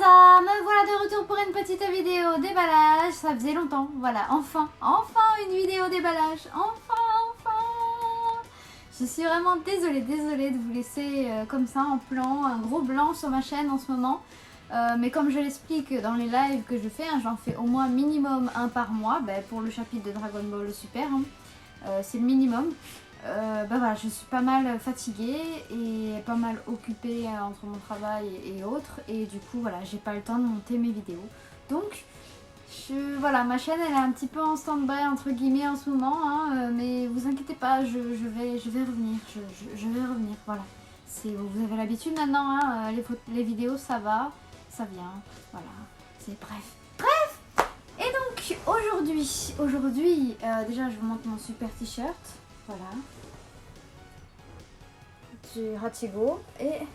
Frisa, me voilà de retour pour une petite vidéo déballage. Ça faisait longtemps, voilà, enfin une vidéo déballage, enfin. Je suis vraiment désolée de vous laisser comme ça en plan, un gros blanc sur ma chaîne en ce moment. Mais comme je l'explique dans les lives que je fais, hein, j'en fais au moins minimum un par mois, pour le chapitre de Dragon Ball Super, hein, c'est le minimum. Voilà, je suis pas mal fatiguée et pas mal occupée entre mon travail et autres, et du coup voilà, j'ai pas le temps de monter mes vidéos. Donc voilà, ma chaîne elle est un petit peu en stand-by entre guillemets en ce moment, hein, mais vous inquiétez pas, je vais revenir, je vais revenir, voilà. Vous avez l'habitude maintenant, hein, les vidéos ça va, ça vient, voilà, c'est bref. Et donc aujourd'hui, déjà je vous montre mon super t-shirt. Voilà. Du Hachigo et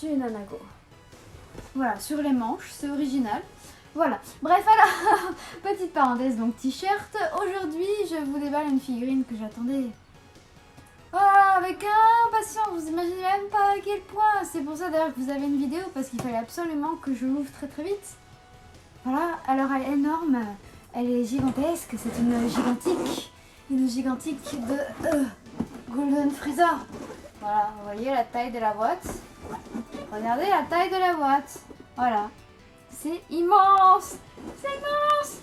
du Nanago. Voilà, sur les manches, c'est original. Voilà. Bref, alors, petite parenthèse, donc t-shirt. Aujourd'hui, je vous déballe une figurine que j'attendais. Oh, avec impatience, vous imaginez même pas à quel point. C'est pour ça d'ailleurs que vous avez une vidéo, parce qu'il fallait absolument que je l'ouvre très vite. Voilà, alors elle est énorme, elle est gigantesque, c'est une gigantique de Golden Frieza. Voilà, vous voyez la taille de la boîte. Regardez la taille de la boîte. Voilà, c'est immense. C'est immense.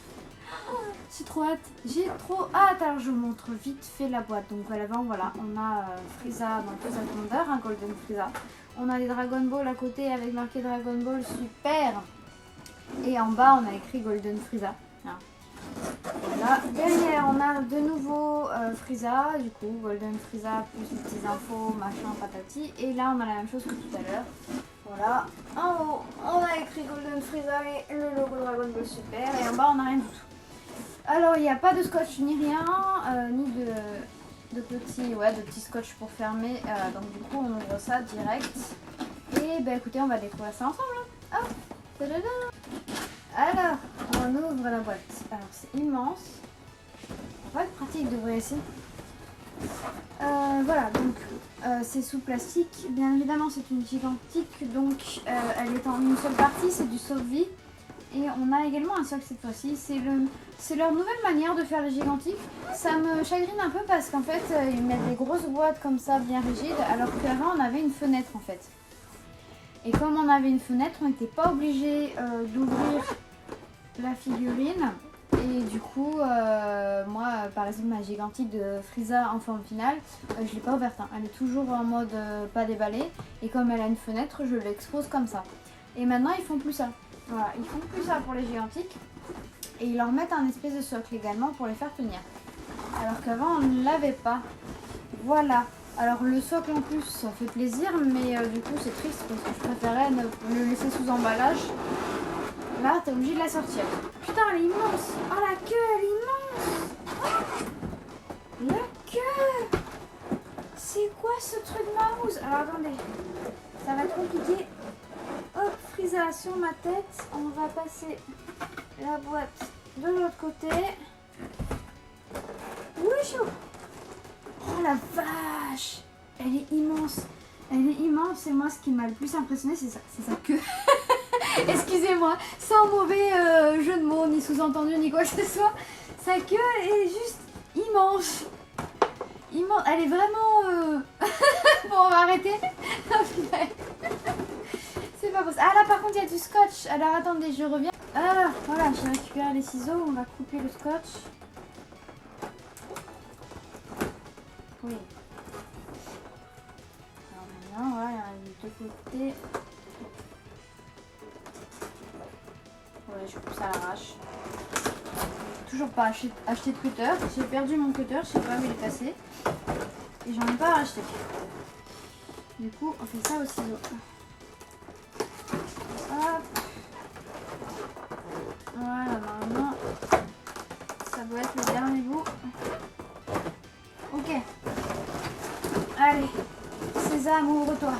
J'ai trop hâte. Alors je vous montre vite fait la boîte. Donc à l'avant, voilà, on a Frieza dans toute sa grandeur, un Golden Frieza. On a les Dragon Ball à côté avec marqué Dragon Ball Super. Et en bas, on a écrit Golden Frieza. Voilà. Derrière, on a de nouveau Frieza, du coup, Golden Frieza, plus les petites infos, machin, patati. Et là, on a la même chose que tout à l'heure. Voilà. En haut, on a écrit Golden Frieza et le logo Dragon Ball Super. Et en bas, on n'a rien du tout. Alors, il n'y a pas de scotch ni rien, ni de petits scotch pour fermer. Donc, du coup, on ouvre ça direct. Et écoutez, on va découvrir ça ensemble. Hop, tadada. Alors, on ouvre la boîte. Alors, c'est immense. Ça va être pratique d'ouvrir ici. Voilà, donc c'est sous plastique. Bien évidemment, c'est une gigantique. Donc, elle est en une seule partie. C'est du sauve-vie. Et on a également un socle cette fois-ci. C'est leur nouvelle manière de faire les gigantiques. Ça me chagrine un peu parce qu'en fait, ils mettent des grosses boîtes comme ça, bien rigides. Alors qu'avant, on avait une fenêtre en fait. Et comme on avait une fenêtre, on n'était pas obligé d'ouvrir la figurine. Et du coup, moi, par exemple, ma gigantique de Frieza en forme finale, je ne l'ai pas ouverte. Hein. Elle est toujours en mode pas déballée. Et comme elle a une fenêtre, je l'expose comme ça. Et maintenant, ils font plus ça. Voilà, ils font plus ça pour les gigantiques. Et ils leur mettent un espèce de socle également pour les faire tenir. Alors qu'avant, on ne l'avait pas. Voilà. Alors le socle en plus ça fait plaisir, mais du coup c'est triste parce que je préférais le laisser sous emballage. Là t'es obligé de la sortir. Putain elle est immense. Oh la queue elle est immense. Oh, la queue. C'est quoi ce truc marrouze? Alors attendez, ça va être compliqué. Hop, Frieza sur ma tête. On va passer la boîte de l'autre côté. Wouchou. Oh la vache! Elle est immense! Elle est immense et moi ce qui m'a le plus impressionné c'est sa queue. Excusez-moi, sans mauvais jeu de mots, ni sous-entendu, ni quoi que ce soit. Sa queue est juste immense. Immense. Elle est vraiment... Bon, on va arrêter. C'est pas possible. Ah là par contre il y a du scotch. Alors attendez, je reviens. Ah voilà, j'ai récupéré les ciseaux. On va couper le scotch. Oui. Alors maintenant, voilà, il y a les deux côtés. Ouais, je coupe ça à l'arrache. Toujours pas acheté de cutter. J'ai perdu mon cutter, je sais pas où il est passé. Et j'en ai pas racheté. Du coup, on fait ça au ciseau. Hop. Voilà, maintenant, ça doit être le dernier bout. Ok. Allez, Sésame, ouvre-toi.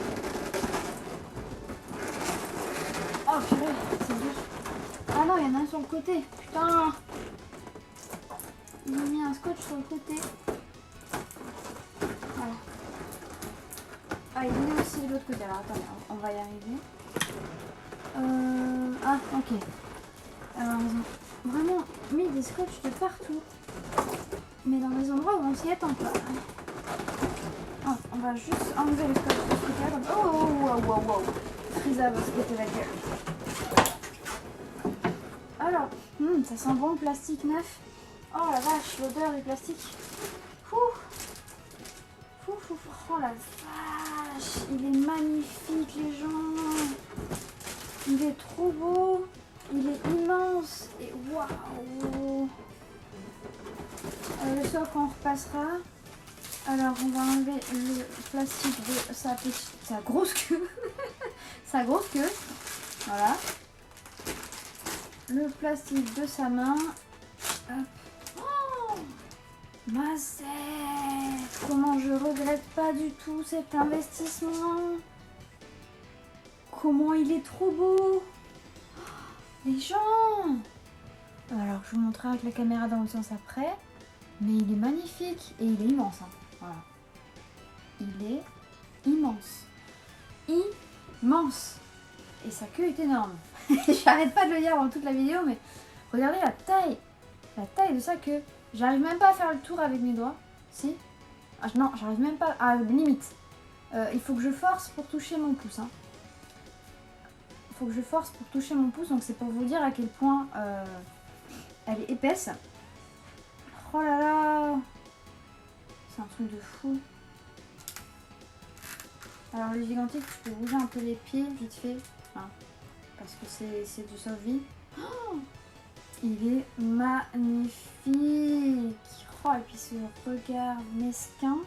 Oh purée, c'est dur. Ah non, il y en a un sur le côté. Putain. Ils ont mis un scotch sur le côté. Voilà. Ah, il est aussi de l'autre côté. Alors attendez, on va y arriver. Ah, ok. Alors, ils ont vraiment mis des scotch de partout. Mais dans des endroits où on s'y attend pas. Oh, on va juste enlever le scotch de ce côté-là. Oh, wow, wow, wow. Frieza va se péter la gueule. Alors, ça sent bon le plastique neuf. Oh la vache, l'odeur du plastique. Ouh. Oh la vache, il est magnifique les gens. Il est trop beau. Il est immense. Et waouh. Le socle on repassera. Alors on va enlever le plastique de sa grosse queue. Sa grosse queue. Voilà. Le plastique de sa main. Hop. Oh, Mazet. Comment je regrette pas du tout cet investissement. Comment il est trop beau. Les gens. Alors je vous montrerai avec la caméra dans le sens après. Mais il est magnifique et il est immense. Hein. Voilà. Il est immense. Immense. Et sa queue est énorme. J'arrête pas de le dire dans toute la vidéo, mais regardez la taille. La taille de sa queue. J'arrive même pas à faire le tour avec mes doigts. Si. Ah, non, j'arrive même pas. Ah, limite. Il faut que je force pour toucher mon pouce. Hein. Il faut que je force pour toucher mon pouce. Donc c'est pour vous dire à quel point elle est épaisse. Oh là là. C'est un truc de fou. Alors le gigantique, je peux bouger un peu les pieds vite fait. Hein, parce que c'est du Solvi. Oh, il est magnifique. Oh, et puis ce regard mesquin.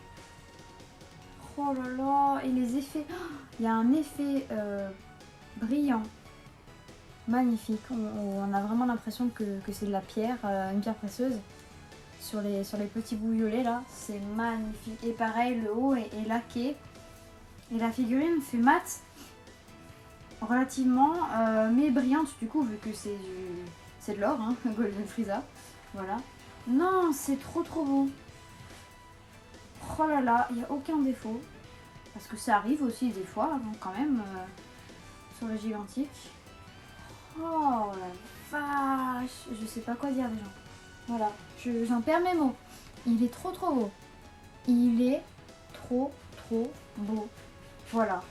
Oh là là. Et les effets. Oh, il y a un effet brillant. Magnifique. On a vraiment l'impression que c'est de la pierre, une pierre précieuse. Sur les petits bouts violets là. C'est magnifique. Et pareil, le haut est laqué. Et la figurine fait mat. Relativement, mais brillante du coup, vu que c'est de l'or, hein, Golden Frieza. Voilà. Non, c'est trop beau. Oh là là, il n'y a aucun défaut. Parce que ça arrive aussi des fois, donc quand même, sur le gigantique. Oh la vache. Je sais pas quoi dire les gens. Voilà, j'en perds mes mots. Il est trop beau. Il est trop beau. Voilà.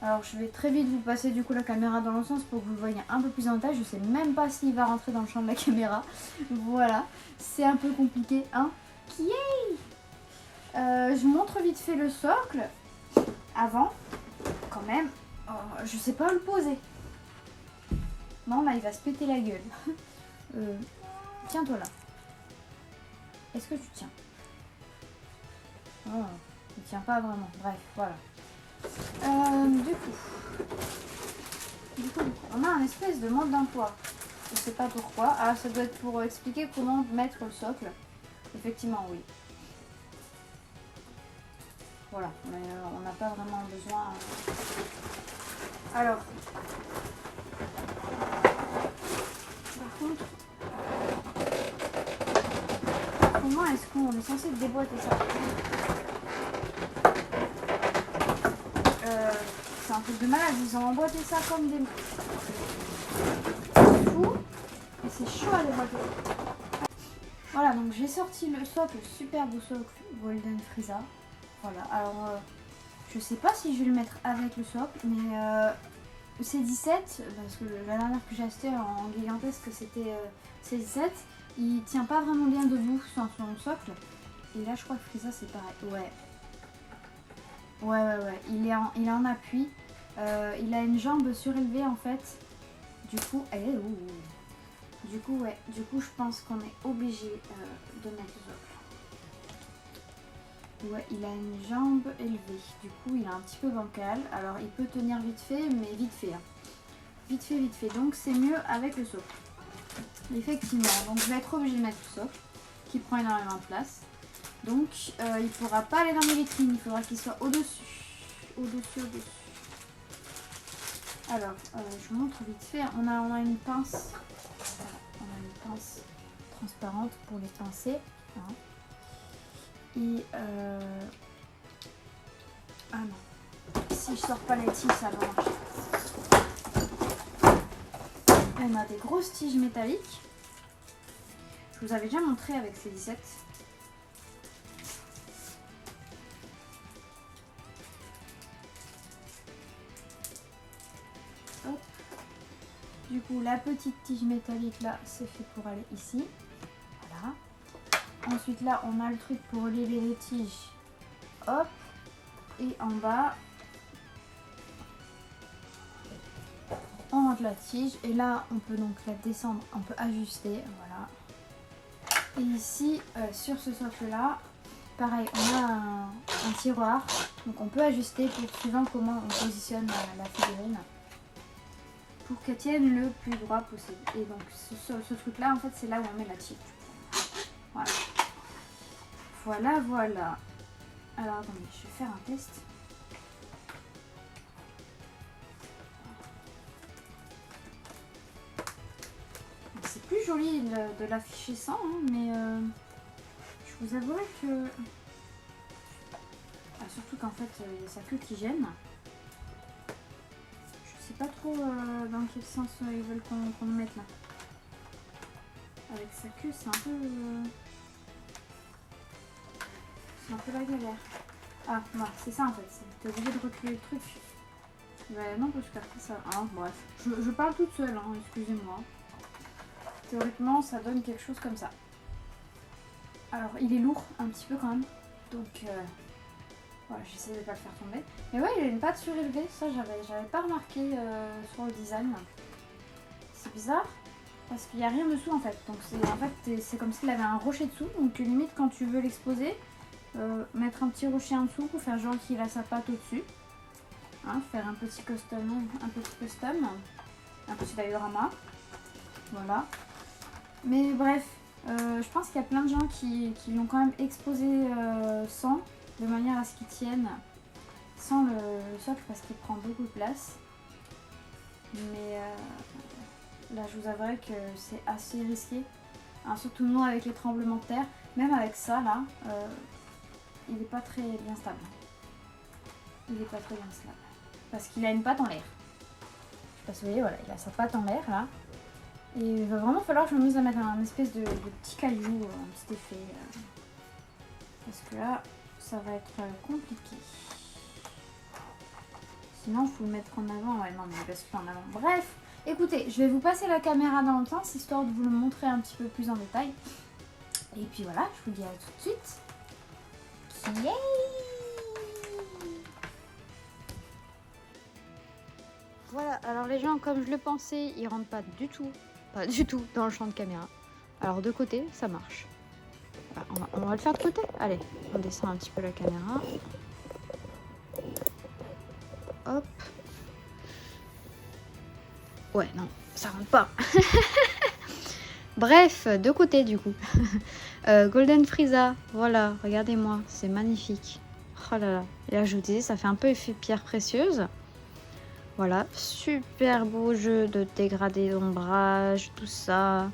Alors je vais très vite vous passer du coup la caméra dans le sens pour que vous le voyez un peu plus en détail. Je sais même pas s'il va rentrer dans le champ de la caméra. Voilà, c'est un peu compliqué, hein. Je vous montre vite fait le socle. Avant, quand même, je sais pas où le poser. Non, là il va se péter la gueule. Tiens-toi là. Est-ce que tu tiens? Oh, il tient pas vraiment. Bref, voilà. Du coup, on a un espèce de manque d'emploi. Je sais pas pourquoi. Ah, ça doit être pour expliquer comment mettre le socle. Effectivement, oui. Voilà, mais on n'a pas vraiment besoin. Alors, par contre, comment est-ce qu'on est censé déboîter ça? C'est un truc de malade, ils ont emboîté ça comme des... C'est fou, et c'est chaud à déboîter. Voilà, donc j'ai sorti le socle, le super beau socle Golden Frieza. Voilà, alors je sais pas si je vais le mettre avec le socle, mais c'est 17, parce que la dernière que j'ai acheté en gigantesque c'était C17. Il tient pas vraiment bien debout sur son socle. Et là je crois que Frieza c'est pareil, ouais. Ouais, il est en appui. Il a une jambe surélevée en fait. Du coup, du coup, je pense qu'on est obligé de mettre le socle. Ouais, il a une jambe élevée. Du coup, il est un petit peu bancal. Alors, il peut tenir vite fait, mais vite fait. Hein. Vite fait. Donc, c'est mieux avec le socle. Effectivement. Donc, je vais être obligée de mettre le socle, qui prend énormément de place. Donc, il ne pourra pas aller dans mes vitrines. Il faudra qu'il soit au-dessus. Au-dessus. Alors, je vous montre vite fait. On a une pince. On a une pince transparente pour les pincer. Hein. Et ah non. Si je sors pas les tissus, ça va marcher. on a des grosses tiges métalliques. Je vous avais déjà montré avec ces 17. Hop. Du coup, la petite tige métallique là, c'est fait pour aller ici. Voilà. Ensuite là, on a le truc pour relier les tiges. Hop. Et en bas, on rentre la tige. Et là, on peut donc la descendre, on peut ajuster. Voilà. Et ici, sur ce socle là, pareil, on a un tiroir. Donc on peut ajuster pour suivant comment on positionne la figurine. Pour qu'elle tienne le plus droit possible. Et donc ce truc là, en fait, c'est là où on met la tige. Voilà. Voilà, voilà. Alors attendez, je vais faire un test. C'est plus joli de l'afficher sans, hein, mais je vous avouerai que... Ah, surtout qu'en fait, il y a sa queue qui gêne. Je sais pas trop dans quel sens ils veulent qu'on le mette là. Avec sa queue, c'est un peu... C'est un peu la galère. Ah, non, c'est ça en fait. T'es obligé de reculer le truc. Ben non, parce qu'après ça... Ah, bref. Je parle toute seule, hein, excusez-moi. Théoriquement, ça donne quelque chose comme ça. Alors, il est lourd un petit peu quand même. Donc, voilà, j'essaie de ne pas le faire tomber. Mais ouais, il a une patte surélevée. Ça, j'avais pas remarqué sur le design. C'est bizarre. Parce qu'il n'y a rien dessous en fait. Donc, c'est comme s'il avait un rocher dessous. Donc, limite, quand tu veux l'exposer, mettre un petit rocher en dessous pour faire genre qu'il a sa patte au-dessus. Hein, faire un petit custom, un petit diorama. Voilà. Mais bref, je pense qu'il y a plein de gens qui l'ont quand même exposé sans, de manière à ce qu'il tienne sans le socle parce qu'il prend beaucoup de place. Mais là, je vous avouerai que c'est assez risqué. Hein, surtout nous avec les tremblements de terre. Même avec ça, là, il n'est pas très bien stable. Il n'est pas très bien stable. Parce qu'il a une patte en l'air. Je sais pas si vous voyez, voilà, il a sa patte en l'air, là. Et il va vraiment falloir que je me mise à mettre un espèce de petit caillou, un petit effet. Parce que là, ça va être compliqué. Sinon, il faut le mettre en avant. Ouais, non, mais parce qu'il est en avant. Bref, écoutez, je vais vous passer la caméra dans le sens, histoire de vous le montrer un petit peu plus en détail. Et puis voilà, je vous dis à tout de suite. Yay! Voilà, alors les gens, comme je le pensais, ils rentrent pas du tout dans le champ de caméra. Alors de côté, ça marche. Voilà, on va le faire de côté. Allez, on descend un petit peu la caméra. Hop. Ouais, non, ça rentre pas. Bref, de côté du coup. Golden Frieza, voilà, regardez-moi, c'est magnifique. Oh là là, et là je vous disais, ça fait un peu effet pierre précieuse. Voilà, super beau jeu de dégradé, d'ombrage, tout ça.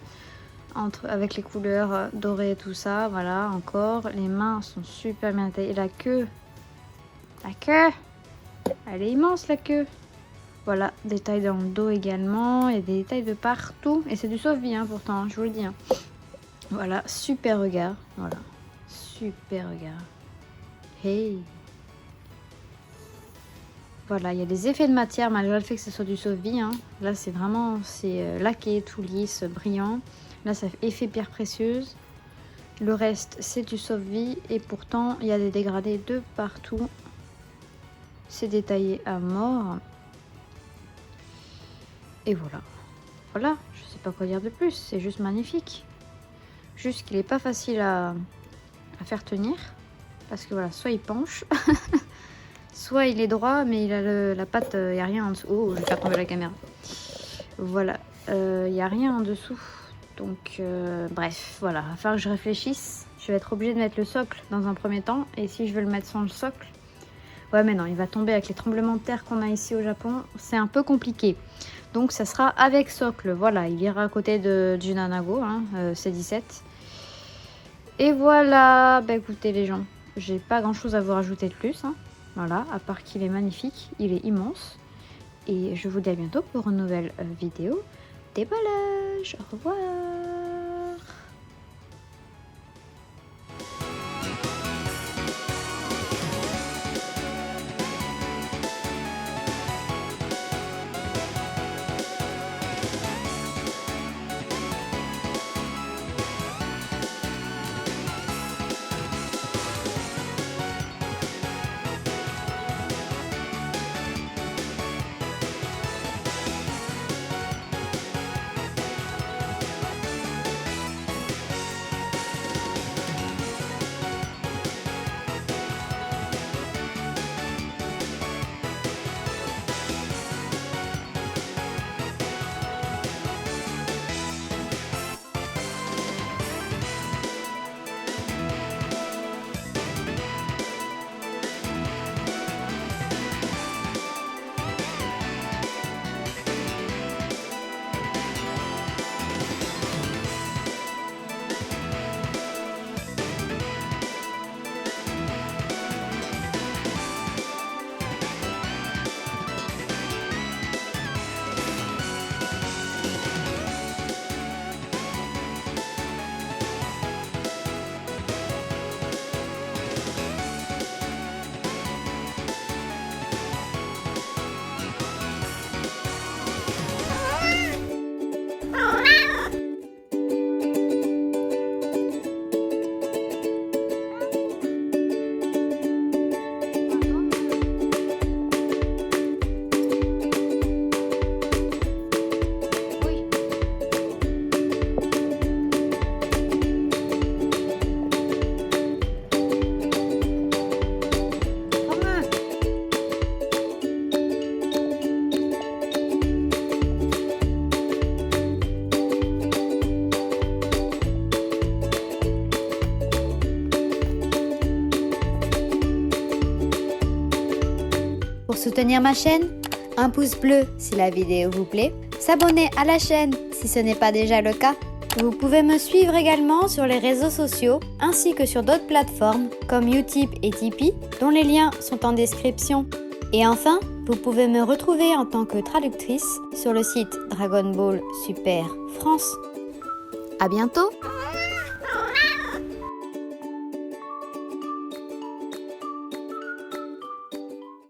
Avec les couleurs dorées et tout ça, voilà, encore. Les mains sont super bien taillées. Et la queue, elle est immense la queue. Voilà, détails dans le dos également. Il y a des détails de partout. Et c'est du sauve-vie, hein, pourtant, je vous le dis. Hein. Voilà, super regard. Voilà, super regard. Hey! Voilà, il y a des effets de matière malgré le fait que ce soit du sauve-vie. Hein. Là, c'est vraiment laqué, tout lisse, brillant. Là, ça fait effet pierre précieuse. Le reste, c'est du sauve-vie. Et pourtant, il y a des dégradés de partout. C'est détaillé à mort. Et voilà. Voilà, je sais pas quoi dire de plus. C'est juste magnifique. Juste qu'il n'est pas facile à faire tenir. Parce que voilà, soit il penche... Soit il est droit, mais il a la patte, il n'y a rien en dessous. Oh, je vais faire tomber la caméra. Voilà, il n'y a rien en dessous. Donc, bref, voilà. Il va falloir que je réfléchisse. Je vais être obligée de mettre le socle dans un premier temps. Et si je veux le mettre sans le socle... Ouais, mais non, il va tomber avec les tremblements de terre qu'on a ici au Japon. C'est un peu compliqué. Donc, ça sera avec socle. Voilà, il ira à côté de Junanago, hein, C17. Et voilà, bah écoutez les gens, j'ai pas grand-chose à vous rajouter de plus, hein. Voilà, à part qu'il est magnifique, il est immense. Et je vous dis à bientôt pour une nouvelle vidéo. déballage. Au revoir. Pour soutenir ma chaîne, un pouce bleu si la vidéo vous plaît, s'abonner à la chaîne si ce n'est pas déjà le cas. Vous pouvez me suivre également sur les réseaux sociaux ainsi que sur d'autres plateformes comme Utip et Tipeee dont les liens sont en description. Et enfin, vous pouvez me retrouver en tant que traductrice sur le site Dragon Ball Super France. À bientôt!